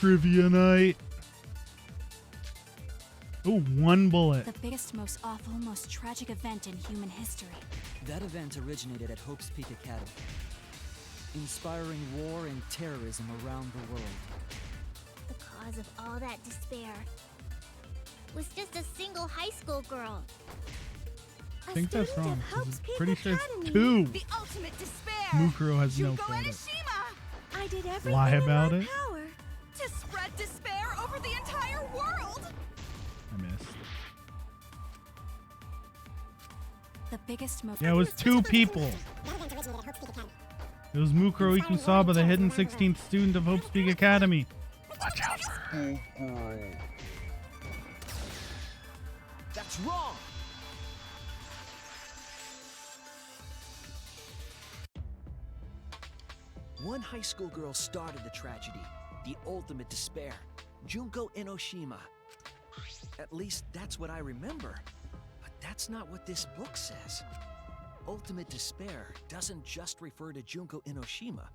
trivia night. Oh, one bullet. The biggest, most awful, most tragic event in human history. That event originated at Hope's Peak Academy, inspiring war and terrorism around the world. The cause of all that despair was just a single high school girl. I think that's wrong. Hope's I'm Peak pretty sure it's Academy. 2. The ultimate despair. Mukuro has no Junko credit. Enoshima. I did everything Lie in about my it? power. To spread despair over the entire world. I missed. The biggest, most... Yeah, it was 2 people. It was Mukuro Ikusaba, the hidden 16th student of Hope's Peak Academy. Watch out for her. That's wrong! One high school girl started the tragedy, the ultimate despair, Junko Enoshima. At least that's what I remember. But that's not what this book says. Ultimate despair doesn't just refer to Junko Enoshima.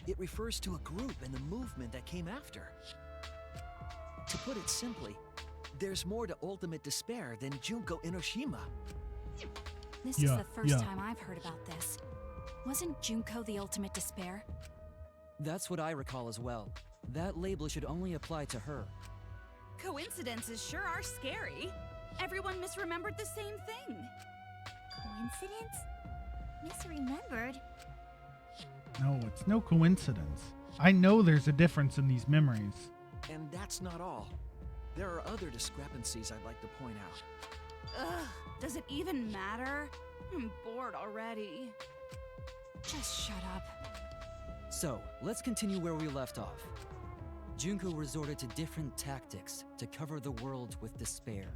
It refers to a group and the movement that came after. To put it simply, there's more to ultimate despair than Junko Enoshima. This is the first time I've heard about this. Wasn't Junko the ultimate despair? That's what I recall as well. That label should only apply to her. Coincidences sure are scary. Everyone misremembered the same thing. Coincidence? Misremembered? No, it's no coincidence. I know there's a difference in these memories. And that's not all. There are other discrepancies I'd like to point out. Ugh, does it even matter? I'm bored already. Just shut up. So, let's continue where we left off. Junko resorted to different tactics to cover the world with despair.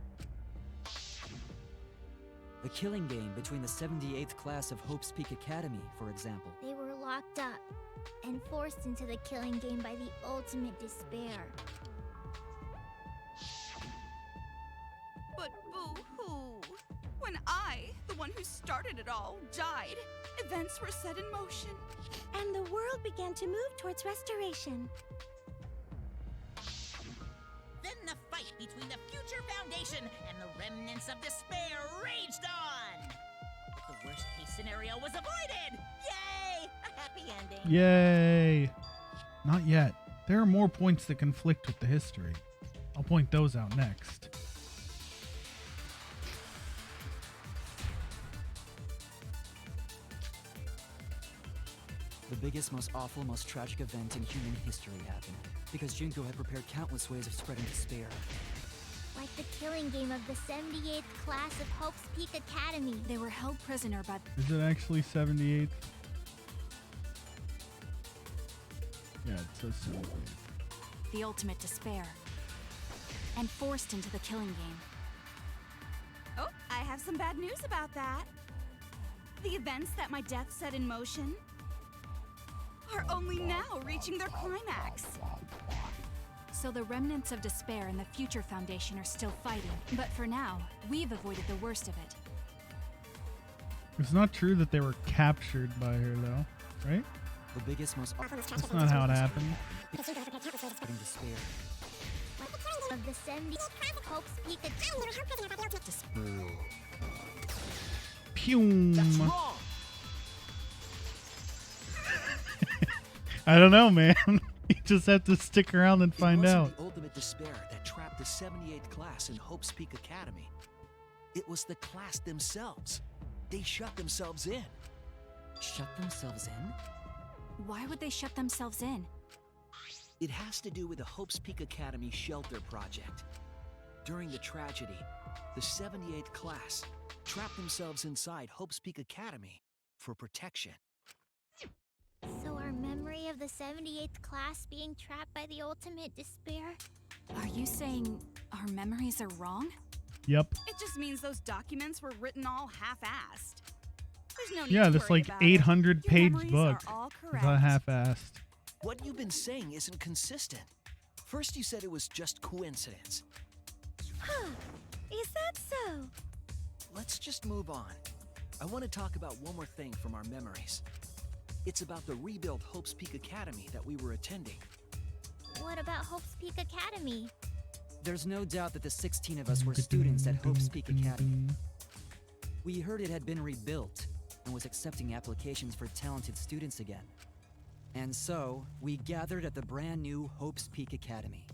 The killing game between the 78th class of Hope's Peak Academy, for example. They were locked up and forced into the killing game by the ultimate despair. But boo-hoo. When I, the one who started it all, died, events were set in motion. And the world began to move towards restoration. Then the fight between the Future Foundation and the remnants of despair raged on! The worst-case scenario was avoided! Yay! A happy ending! Yay! Not yet. There are more points that conflict with the history. I'll point those out next. The biggest, most awful, most tragic event in human history happened because Junko had prepared countless ways of spreading despair. Like the killing game of the 78th class of Hope's Peak Academy. They were held prisoner by... Is it actually 78th? Yeah, it says 78th. the ultimate despair, and forced into the killing game. Oh, I have some bad news about that. The events that my death set in motion are only now reaching their climax. So the remnants of despair and the Future Foundation are still fighting, but for now, we've avoided the worst of it. It's not true that they were captured by her, though, right? The biggest, most That's not how it happened. Despair. Of the 70th Hope's Peak Academy. Pew. That's wrong. I don't know, man. You just have to stick around and find It out. wasn't the ultimate despair that trapped the 78th class in Hope's Peak Academy. It was the class themselves. They shut themselves in. Shut themselves in? Why would they shut themselves in? It has to do with the Hope's Peak Academy shelter project. During the tragedy, the 78th class trapped themselves inside Hope's Peak Academy for protection. So our memory of the 78th class being trapped by the ultimate despair? Are you saying our memories are wrong? Yep. It just means those documents were written all half-assed. There's no need Yeah, to this worry like about it. 800-page Your memories book. are all It's correct. not half-assed. What you've been saying isn't consistent. First you said it was just coincidence. Huh. Is that so? Let's just move on. I want to talk about one more thing from our memories. It's about the rebuilt Hope's Peak Academy that we were attending. What about Hope's Peak Academy? There's no doubt that the 16 of us were students at Hope's Peak Academy. We heard it had been rebuilt and was accepting applications for talented students again. And so, we gathered at the brand new Hope's Peak Academy.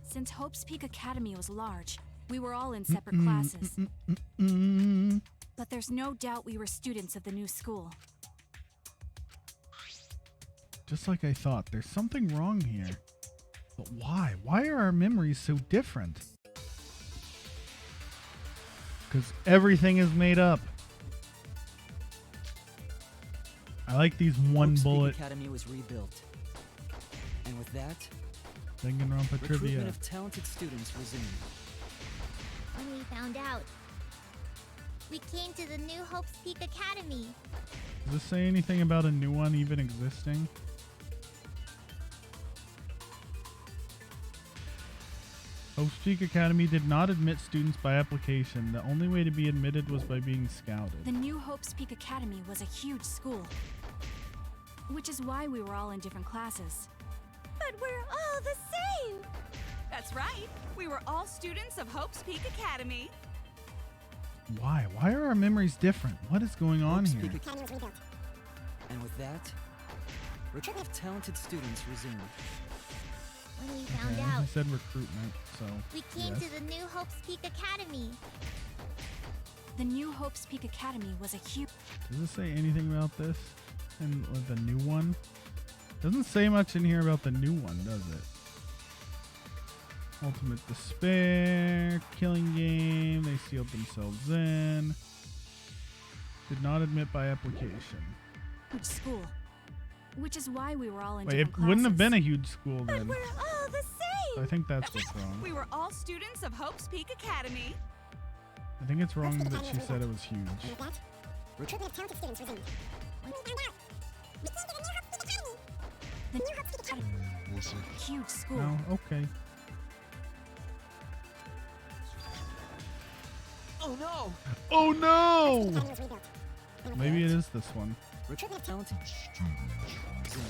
Since Hope's Peak Academy was large, we were all in separate classes. But there's no doubt we were students of the new school. Just like I thought, there's something wrong here. But why? Why are our memories so different? Because everything is made up. I like these one Hope's bullet Peak Academy was rebuilt. And with that, Danganronpa trivia. recruitment of talented students resumed. When we found out, we came to the new Hope's Peak Academy. Does this say anything about a new one even existing? Hope's Peak Academy did not admit students by application. The only way to be admitted was by being scouted. The new Hope's Peak Academy was a huge school, which is why we were all in different classes. But we're all the same! That's right. We were all students of Hope's Peak Academy. Why? Why are our memories different? What is going on Hope's here? Peak Academy was rebuilt. And with that, recruitment of talented students resumed. When we found Okay, out, he said recruitment, so we came yes. to the new Hope's Peak Academy. The new Hope's Peak Academy was a huge... Does it say anything about this? And the new one? Doesn't say much in here about the new one, does it? Ultimate Despair, Killing Game, they sealed themselves in. Did not admit by application. school, which is why we were all in Wait, it different classes. wouldn't have been a huge school But then. we're all the So same! I think that's what's wrong. We were all students of Hope's Peak Academy. I think it's wrong that she said it was huge. Recruitment of talented students resumed. When we found out, we came to the new Hope's Peak Academy. The new Hope's Peak Academy, huge school. No, okay. Oh no! Oh no! Academy was rebuilt. Maybe it is this one. Recruitment of talented students resumed.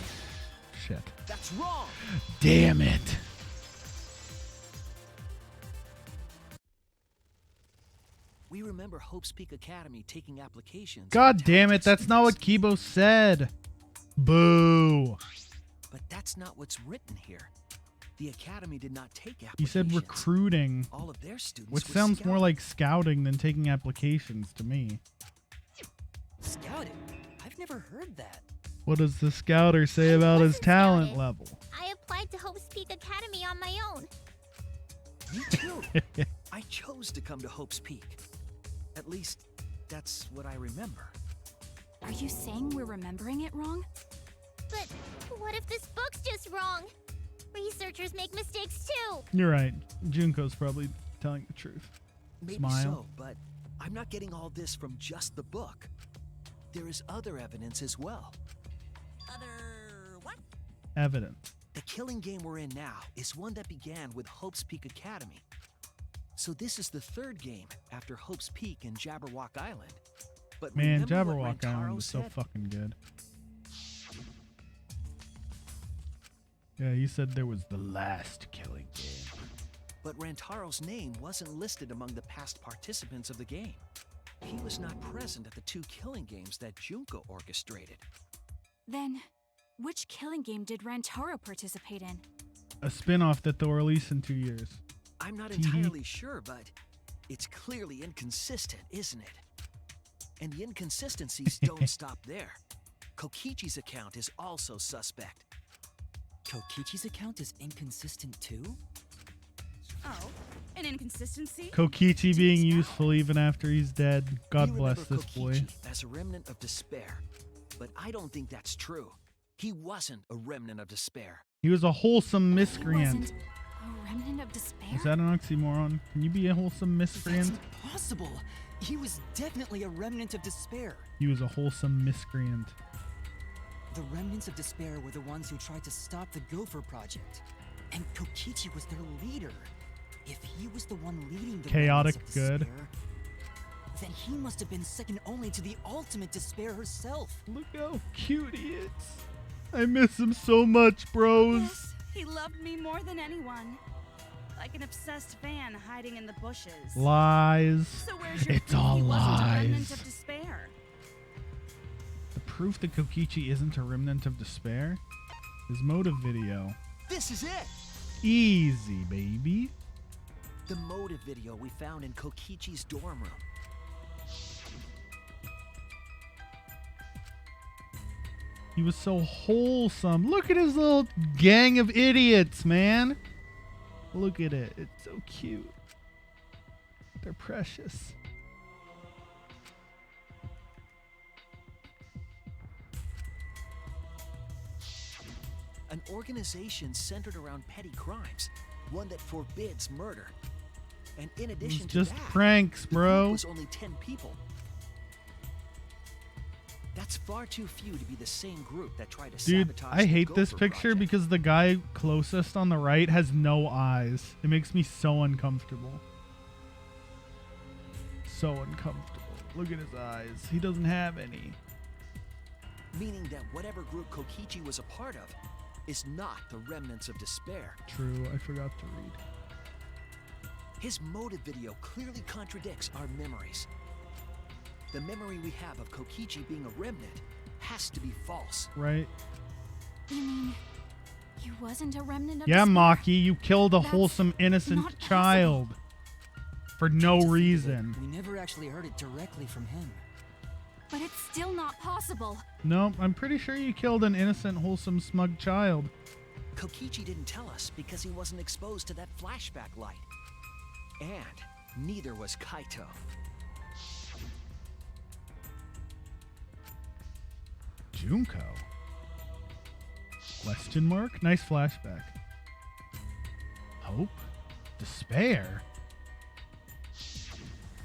Shit. That's wrong! Damn it. We remember Hope's Peak Academy taking applications. God for damn it, talented that's not what students. Kibo said. Boo. But that's not what's written here. The Academy did not take applications. He said recruiting, All of their students which were sounds more scouted. like scouting than taking applications to me. Scouted? I've never heard that. What does the scouter say about his wasn't talent scouted. level? I applied to Hope's Peak Academy on my own. Me too. I chose to come to Hope's Peak. At least, that's what I remember. Are you saying we're remembering it wrong? But what if this book's just wrong? Researchers make mistakes too. You're right. Junko's probably telling the truth. Maybe Smile. so, but I'm not getting all this from just the book. There is other evidence as well. Other what? Evidence. The killing game we're in now is one that began with Hope's Peak Academy. So this is the third game after Hope's Peak and Jabberwock Island. But Man, remember what Jabberwock Rantaro Island was so said? fucking good. Yeah, he said there was the last killing game. But Rantaro's name wasn't listed among the past participants of the game. He was not present at the two killing games that Junko orchestrated. Then, which killing game did Rantaro participate in? A spin-off that they'll release in 2 years. I'm not Tee-hee. entirely sure, but it's clearly inconsistent, isn't it? And the inconsistencies don't stop there. Kokichi's account is also suspect. Kokichi's account is inconsistent too? Oh, an inconsistency? Kokichi being useful even after he's dead. God We bless remember this boy. Kokichi as a remnant of despair, but I don't think that's true. He wasn't a remnant of despair. He was a wholesome He miscreant. wasn't a remnant of despair? Is that an oxymoron? Can you be a wholesome That's miscreant? impossible! He was definitely a remnant of despair. He was a wholesome miscreant. The remnants of despair were the ones who tried to stop the Gopher Project. And Kokichi was their leader. If he was the one leading the Chaotic remnants of good. despair, then he must have been second only to the ultimate despair herself. Look how cute he is. I miss him so much, bros. Yes, He loved me more than anyone. Like an obsessed fan hiding in the bushes. Lies. So where's your It's proof all he wasn't a remnant lies. of despair? The proof that Kokichi isn't a remnant of despair? His motive video. This is it! Easy, baby. The motive video we found in Kokichi's dorm room. He was so wholesome. Look at his little gang of idiots, man. Look at it. It's so cute. They're precious. An organization centered around petty crimes, one that forbids murder. And in addition It's to just that, pranks, the group bro. was only 10 people. That's far too few to be the same group that tried to Dude, sabotage I the hate this Gopher picture Project. because the guy closest on the right has no eyes. It makes me so uncomfortable. So uncomfortable. Look at his eyes. He doesn't have any. Meaning that whatever group Kokichi was a part of is not the remnants of despair. True, I forgot to read. His motive video clearly contradicts our memories. The memory we have of Kokichi being a remnant has to be false. Right? You mean he wasn't a remnant of Yeah, despair? Maki, you killed a That's wholesome, innocent not possible. child. For no To think of it, reason. We never actually heard it directly from him. But it's still not possible. No, I'm pretty sure you killed an innocent, wholesome, smug child. Kokichi didn't tell us because he wasn't exposed to that flashback light. And neither was Kaito. Junko? Question mark? Nice flashback. Hope? Despair?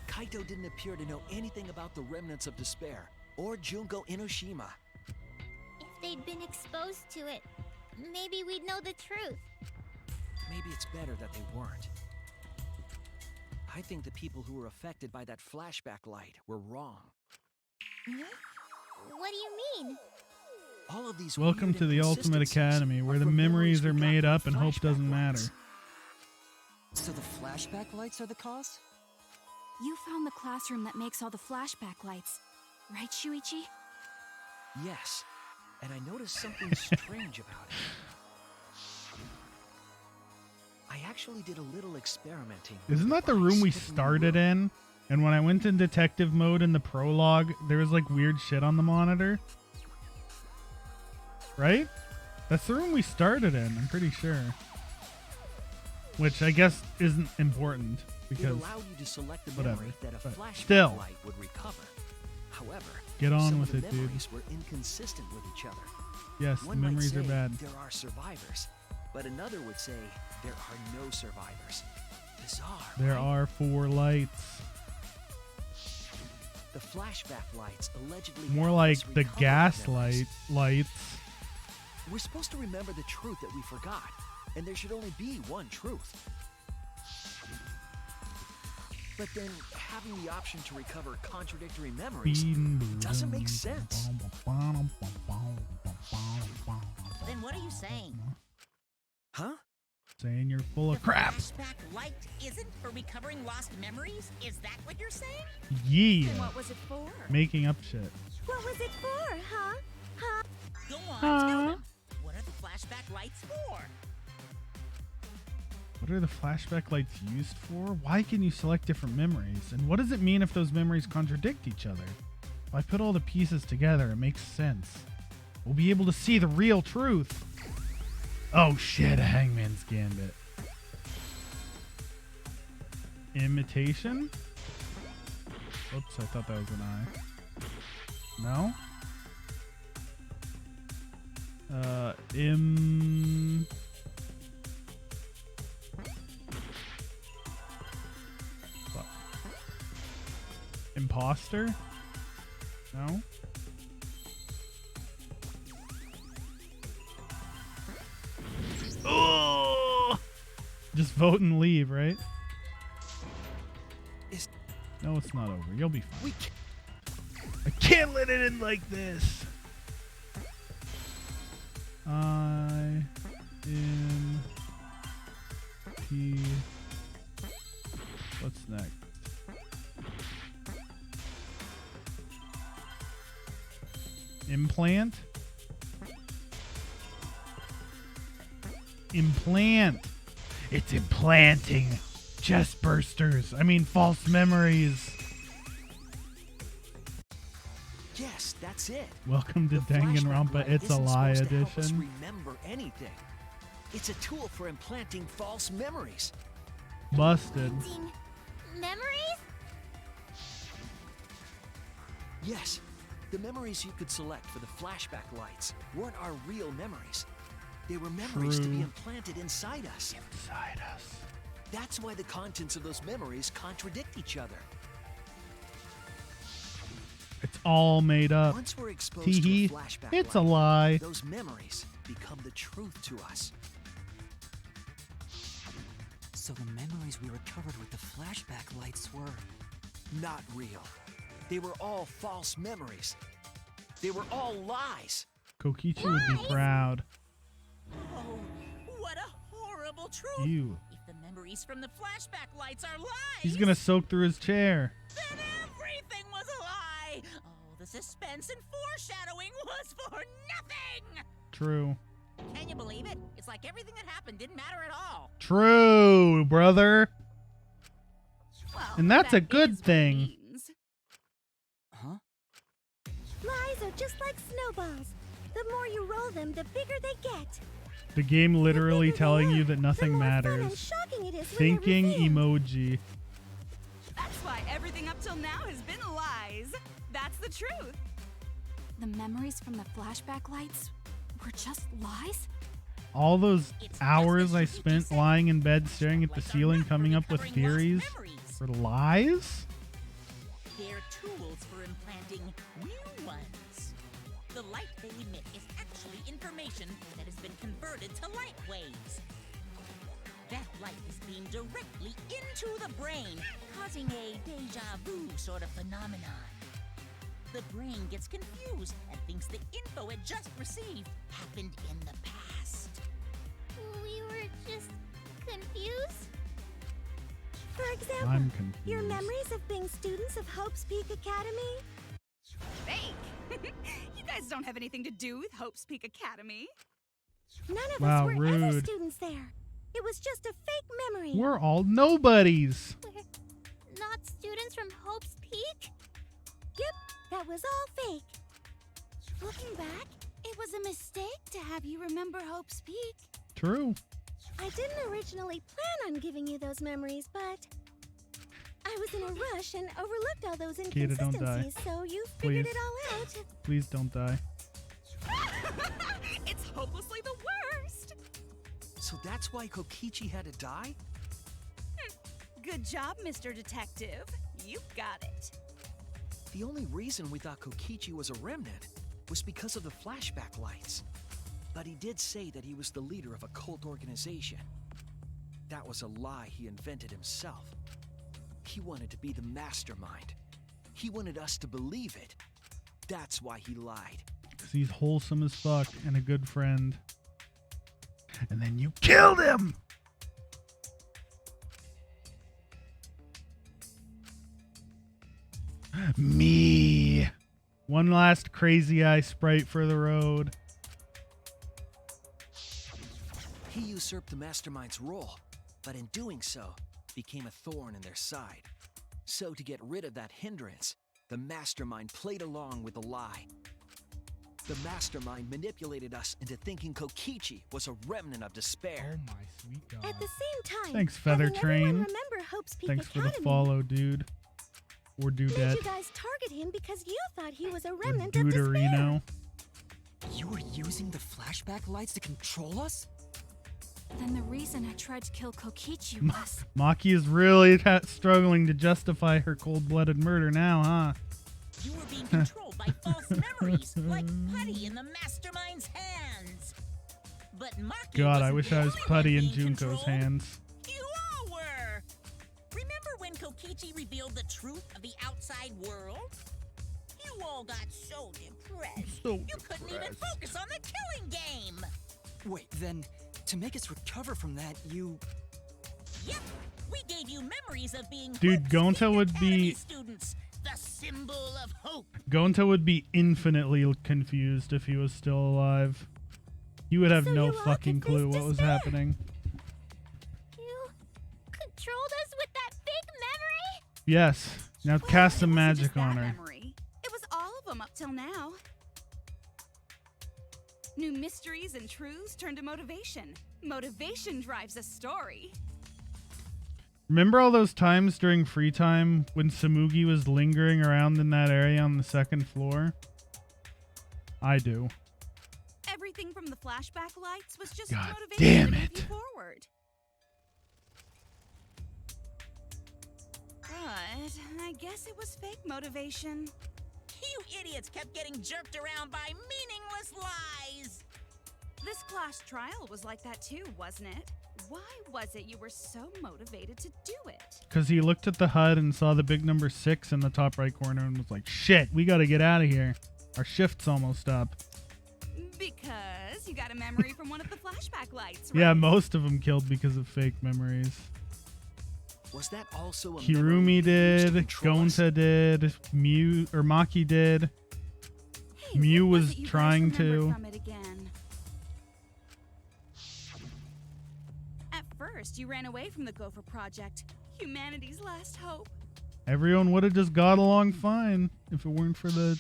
Kaito didn't appear to know anything about the remnants of despair or Junko Enoshima. If they'd been exposed to it, maybe we'd know the truth. Maybe it's better that they weren't. I think the people who were affected by that flashback light were wrong. What do you mean? All of these Welcome weird to the Ultimate inconsistencies Academy, where are the from memories we are got made from up and hope flashback doesn't matter. lights. So the flashback lights are the cause? You found the classroom that makes all the flashback lights, right, Shuichi? Yes, and I noticed something strange about it. I actually did a little experimenting. with Isn't that the room we device hidden started room. in? And when I went in detective mode in the prologue, there was like weird shit on the monitor. Right? That's the room we started in, I'm pretty sure. Which I guess isn't important It because allowed you to select the whatever, memory that a but flashback still. light would recover. However, Get on some with of the it, dude. memories were inconsistent with each other. yes, the One might memories are say bad. there are survivors, but another would say there are no survivors. Bizarre. There right? are 4 lights. The flashback lights allegedly More help like us the recover our gaslight memories. lights. We're supposed to remember the truth that we forgot, and there should only be one truth. But then having the option to recover contradictory memories doesn't make sense. Then what are you saying? Huh? Saying you're full of The crap. flashback light isn't for recovering lost memories? Is that what you're saying? Yeah. Then what was it for? Making up shit. What was it for, huh? Huh? Go on, Huh? tell them. What are the flashback lights for? What are the flashback lights used for? Why can you select different memories? And what does it mean if those memories contradict each other? If I put all the pieces together, it makes sense. We'll be able to see the real truth. Oh shit, a Hangman's Gambit. Imitation? Oops, I thought that was an eye. No? Fuck. Imposter? No? Oh! Just vote and leave, right? Is No, it's not over. You'll be fine. we I can't let it in like this. I What's next? Implant? Implant! It's implanting chest bursters. I mean, false memories. Yes, that's it. Welcome to The flashback Danganronpa light It's a isn't Lie supposed to help us edition. remember anything. It's a tool for implanting false memories. Busted. Implanting memories? Yes, the memories you could select for the flashback lights weren't our real memories. They were memories to be True. implanted inside us. Inside us. That's why the contents of those memories contradict each other. It's all made up. Once we're exposed Hee to hee. a flashback It's light, a lie. those memories become the truth to us. So the memories we recovered with the flashback lights were... Not real. They were all false memories. They were all lies. Kokichi would be proud. Oh, what a horrible truth! You. If the memories from the flashback lights are lies, He's gonna soak through his chair. then everything was a lie! Oh, the suspense and foreshadowing was for nothing! True. Can you believe it? It's like everything that happened didn't matter at all. True, brother. Well, And that's a that good is what it thing. means. Huh? Lies are just like snowballs. The more you roll them, the bigger they get. The game literally The bigger they telling are, you that nothing the more fun and matters. shocking it is when they're Thinking revealed. emoji. That's why everything up till now has been lies. That's the truth. The memories from the flashback lights were just lies? All those It's just hours as I Shuichi spent said. lying in bed staring at the Lights are ceiling not for coming up with recovering lost theories memories. for lies? They're tools for implanting new ones. The light they emit is actually information that has been converted to light waves. That light is beamed directly into the brain, causing a deja vu sort of phenomenon. The brain gets confused and thinks the info it just received happened in the past. We were just confused. For example, I'm confused. your memories of being students of Hope's Peak Academy? Fake. You guys don't have anything to do with Hope's Peak Academy. None of Wow, us were ever rude. students there. It was just a fake memory. We're all nobodies. We're not students from Hope's Peak? Yep, that was all fake. Looking back, It was a mistake to have you remember Hope's Peak. True. I didn't originally plan on giving you those memories, but I was in a rush and overlooked all those Kata, don't die. inconsistencies, so you figured Please. it all out. Please don't die. It's hopelessly the worst. So that's why Kokichi had to die? Good job, Mr. Detective. You got it. The only reason we thought Kokichi was a remnant was because of the flashback lights. But he did say that he was the leader of a cult organization. That was a lie he invented himself. He wanted to be the mastermind. He wanted us to believe it. That's why he lied. 'Cause he's wholesome as fuck and a good friend. And then you killed him! Me! One last crazy eye sprite for the road. He usurped the mastermind's role, but in doing so, became a thorn in their side. So to get rid of that hindrance, the mastermind played along with the lie. The mastermind manipulated us into thinking Kokichi was a remnant of despair. my sweet god. At the same time, Thanks, Feather having everyone Train. remember Hope's Peak Thanks for Academy the follow, dude. Or made dudette. you guys target him because you thought he was a Or remnant of despair. Duderino. You were using the flashback lights to control us? Then the reason I tried to kill Kokichi was... Maki is really struggling to justify her cold-blooded murder now, huh? You were being controlled by false memories, like putty in the mastermind's hands. But Maki God, I wasn't wish the I was only one putty in being Junko's controlled. hands. You all were! Remember when Kokichi revealed the truth of the outside world? You all got so depressed. So You couldn't even depressed. focus on the killing game. Wait, then To make us recover from that, you... Yep, we gave you memories of being Dude, Hope's Gonta Peak would Academy be- students, the symbol of hope. Gonta would be infinitely confused if he was still alive. He would have So no you all fucking could clue face what was despair. happening. You controlled us with that fake memory? Yes. Now Well, cast it some wasn't magic just that on her. memory. It was all of them up till now. New mysteries and truths turn to motivation. Motivation drives a story. Remember all those times during free time when Tsumugi was lingering around in that area on the second floor? I do. Everything from the flashback lights was just God motivation damn to move it. you forward. But I guess it was fake motivation. You idiots kept getting jerked around by meaningless lies. This class trial was like that too, wasn't it? Why was it you were so motivated to do it? Because he looked at the HUD and saw the big number 6 in the top right corner and was like, shit, we gotta get out of here. Our shift's almost up. Because you got a memory from one of the flashback lights, right? Yeah, most of them killed because of fake memories. Was that also a Hirumi memory used to did, control us? Gonta did, Maki did. Hey, Mew what was it you guys trying remembered to. From it again? At first, you ran away from the Gopher Project, humanity's last hope. Everyone would have just got along fine if it weren't for the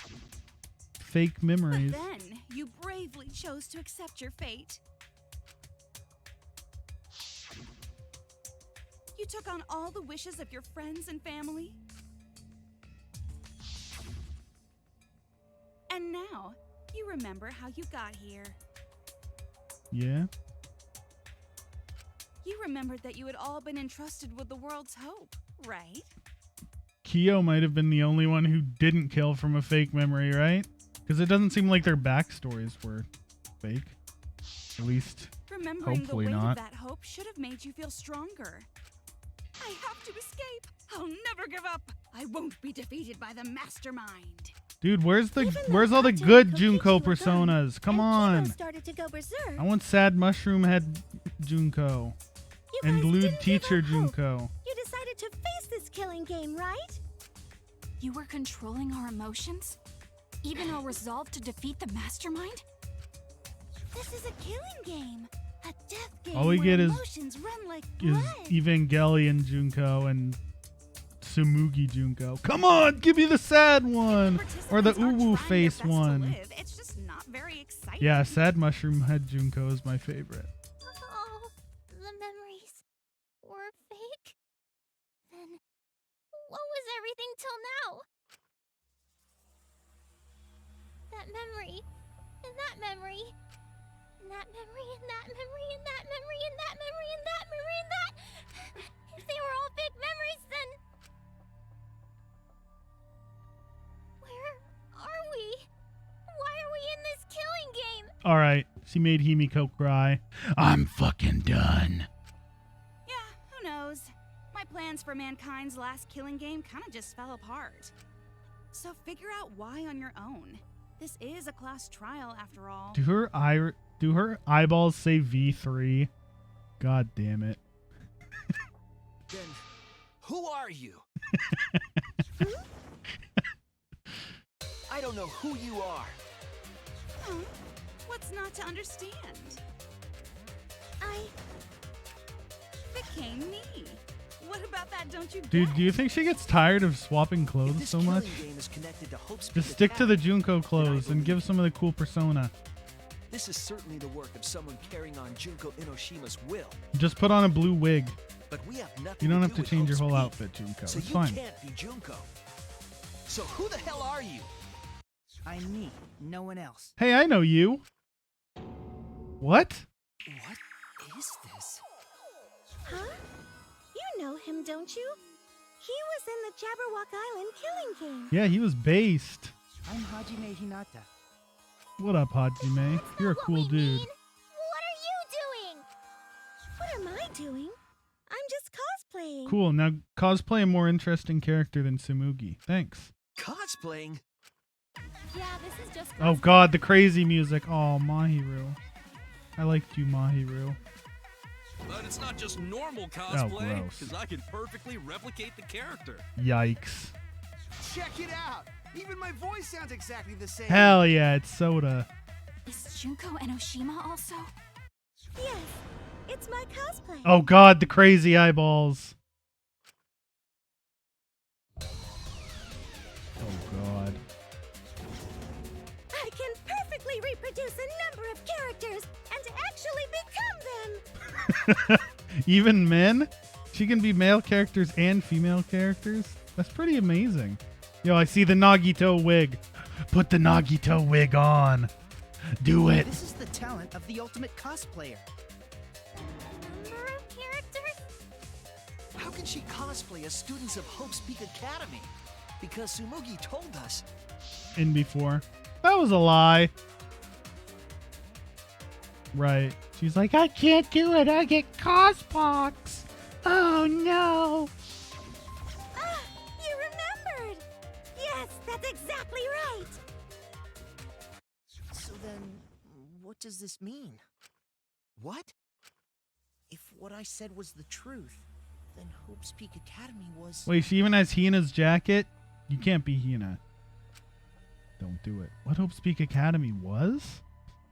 fake memories. But then, you bravely chose to accept your fate. You took on all the wishes of your friends and family. And now, you remember how you got here. Yeah. You remembered that you had all been entrusted with the world's hope, right? Kyo might have been the only one who didn't kill from a fake memory, right? Because it doesn't seem like their backstories were fake. At least, Remembering hopefully the weight not. of that hope should have made you feel stronger. I have to escape. I'll never give up. I won't be defeated by the mastermind. dude, where's Even though all the Hachi good and Junko Kokichi were gone, personas? Come and on. Kido started to go berserk. I want sad mushroom head Junko You and guys lewd didn't give teacher up hope. Junko. You decided to face this killing game, right? You were controlling our emotions? Even our resolve to defeat the mastermind? This is a killing game. A death game All we where get is emotions run like Is blood. Evangelion Junko and Tsumugi Junko. Come on, give me the sad one or the Participants are uwu trying face their best to one. live. It's just not very exciting. Yeah, sad mushroom head Junko is my favorite. Oh, the memories were fake? Then what was everything till now? That memory, and that memory, and that memory, and that memory, and that memory, and that memory, and that memory, and that. If they were all fake memories, then where are we? Why are we in this killing game? All right, she made Himiko cry. I'm fucking done. Yeah, who knows? My plans for mankind's last killing game kind of just fell apart. So figure out why on your own. This is a class trial after all. Do her eyeballs say V3? God damn it. Then, who are you? I don't know who you are. Huh? What's not to understand? I Became me. What about that don't you Dude, get? do you think she gets tired of swapping If clothes this so killing much? game is connected to Hope's Just Peak stick to the Academy, Junko clothes and give some of the cool persona. this is certainly the work of someone carrying on Junko Inoshima's will. Just put on a blue wig. But we have nothing You don't to have do to with change your Hope's whole Peak, outfit, Junko. So It's you fine. can't be Junko. So who the hell are you? I'm me, no one else. Hey, I know you. What? What is this? Huh? You know him, don't you? He was in the Jabberwock Island killing game. Yeah, he was based. I'm Hajime Hinata. What up, Hajime? That's You're a not what cool we dude. mean. What are you doing? What am I doing? I'm just cosplaying. Cool. Now cosplay a more interesting character than Tsumugi. Thanks. Cosplaying? Yeah, this is just Oh god, the crazy music. Oh, Mahiru. I liked you, Mahiru. But it's not just normal cosplay, gross. because I can perfectly replicate the character. Yikes. Check it out. Even my voice sounds exactly the same. Hell yeah, it's Soda. Is Junko Enoshima also? Yes, it's my cosplay. Oh god, the crazy eyeballs. Oh god. I can perfectly reproduce a number of characters and actually become them. Even men? She can be male characters and female characters? That's pretty amazing. Yo, I see the Nagito wig. Put the Nagito wig on. Do it. This is the talent of the ultimate cosplayer. Number of characters? How can she cosplay as students of Hope's Peak Academy? Because Tsumugi told us. In before. That was a lie. Right. She's like, I can't do it. I get cospox. Oh no. Ah, you remembered. Yes, that's exactly right. So then, what does this mean? What? If what I said was the truth, then Hope's Peak Academy was... Wait, she even has Hina's jacket? You can't be Hina. Don't do it. What Hope's Peak Academy was?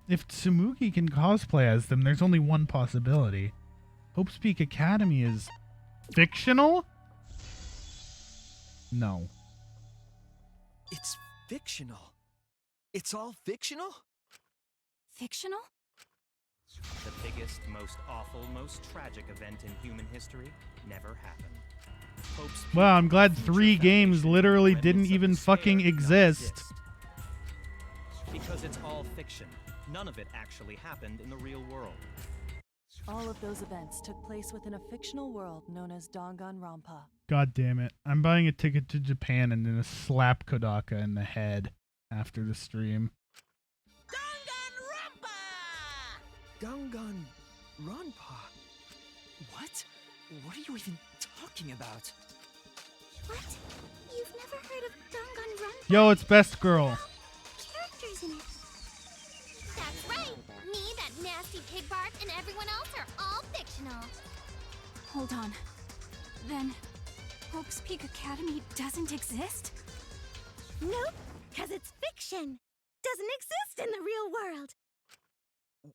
If Tsumugi can cosplay as them, there's only one possibility. Hope's Peak Academy is fictional? No. It's fictional. It's all fictional? Fictional? The biggest, most awful, most tragic event in human history never happened. Hope's Well, I'm glad future 3 games foundation literally remnants didn't of even despair fucking do not exist. Because it's all fiction. None of it actually happened in the real world. All of those events took place within a fictional world known as Danganronpa. God damn it. I'm buying a ticket to Japan and then slap Kodaka in the head after the stream. Danganronpa? What? What are you even talking about? What? You've never heard of Danganronpa? Yo, it's Best Girl. Characters in it. That's right. Me, that nasty pig Bart, and everyone else are all fictional. Hold on. Then, Hope's Peak Academy doesn't exist? Nope, because it's fiction. Doesn't exist in the real world.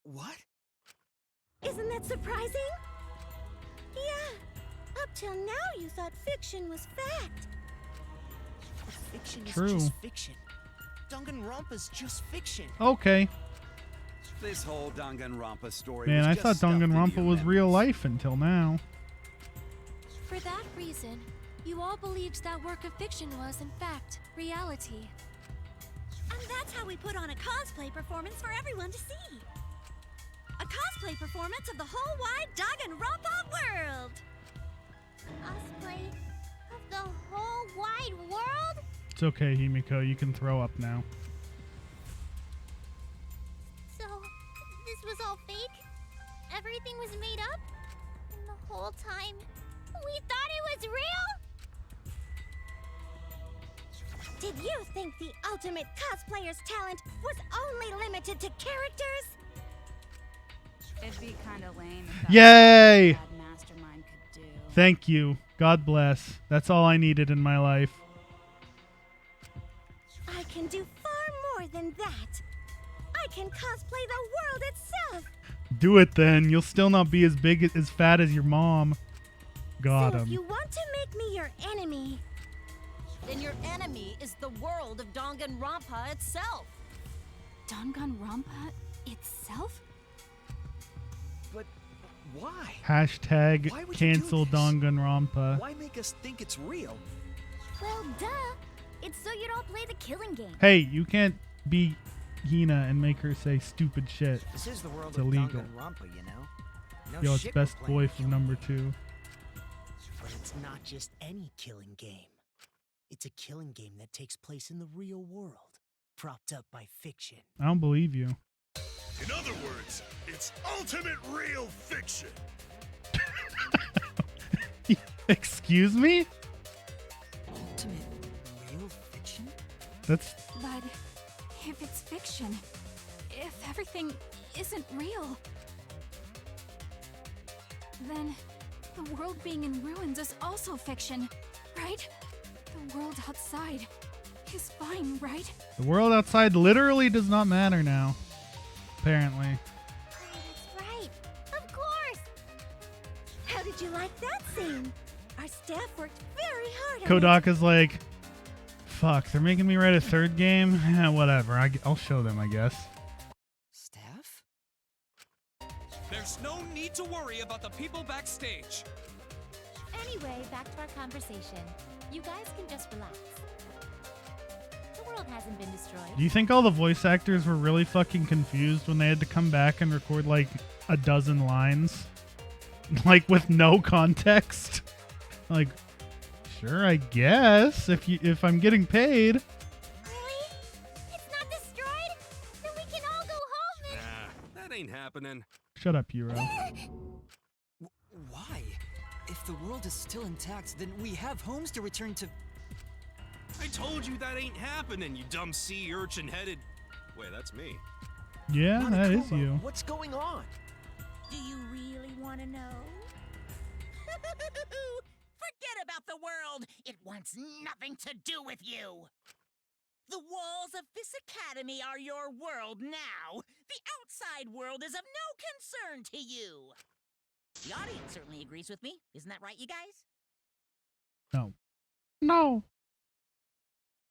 What? Isn't that surprising? Yeah. Up till now, you thought fiction was fact. But fiction is True. just fiction. Danganronpa's just fiction. Okay. This whole Danganronpa story Man, was I just thought stuffed into Danganronpa your was real memories. life until now. For that reason, you all believed that work of fiction was, in fact, reality. And that's how we put on a cosplay performance for everyone to see. A cosplay performance of the whole wide Danganronpa world! Cosplay of the whole wide world? It's okay, Himiko. You can throw up now. So, this was all fake? Everything was made up? And the whole time, we thought it was real? Did you think the ultimate cosplayer's talent was only limited to characters? It'd be kind of lame if Yay! that bad mastermind could do. Thank you. God bless. That's all I needed in my life. I can do far more than that. I can cosplay the world itself. Do it then. You'll still not be as big, as fat as your mom. Got So if him. you want to make me your enemy, Then your enemy is the world of Danganronpa itself. Danganronpa itself? But why? Hashtag Why would you do cancel this? Danganronpa. Why make us think it's real? well, duh. It's so you don't play the killing game. Hey, you can't be Hina and make her say stupid shit. This is the world It's of illegal. Danganronpa, you know? No Yo, it's shit best we're playing boy a from killing number game. 2. But it's not just any killing game. It's a killing game that takes place in the real world, propped up by fiction. I don't believe you. In other words, it's ultimate real fiction. Excuse me? Ultimate real fiction? That's But if it's fiction, if everything isn't real, Then, the world being in ruins is also fiction, right? The world outside is fine, right? The world outside literally does not matter now. Apparently. That's right. Of course. How did you like that scene? Our staff worked very hard on it. Kodaka's like, fuck, they're making me write a third game? Whatever, I'll show them, I guess. Staff? There's no need to worry about the people backstage. Anyway, back to our conversation. You guys can just relax. The world hasn't been destroyed. Do you think all the voice actors were really fucking confused when they had to come back and record like a dozen lines? Like with no context? Like, sure, I guess, if I'm getting paid. Really? It's not destroyed? Then we can all go home and... Nah, that ain't happening. Shut up, Hiro. Why? If the world is still intact, then we have homes to return to. I told you that ain't happening, you dumb sea urchin-headed... Wait, that's me. Yeah, that is you. What's going on? Do you really want to know? Forget about the world. It wants nothing to do with you. The walls of this academy are your world now. The outside world is of no concern to you. The audience certainly agrees with me. Isn't that right, you guys? No. No.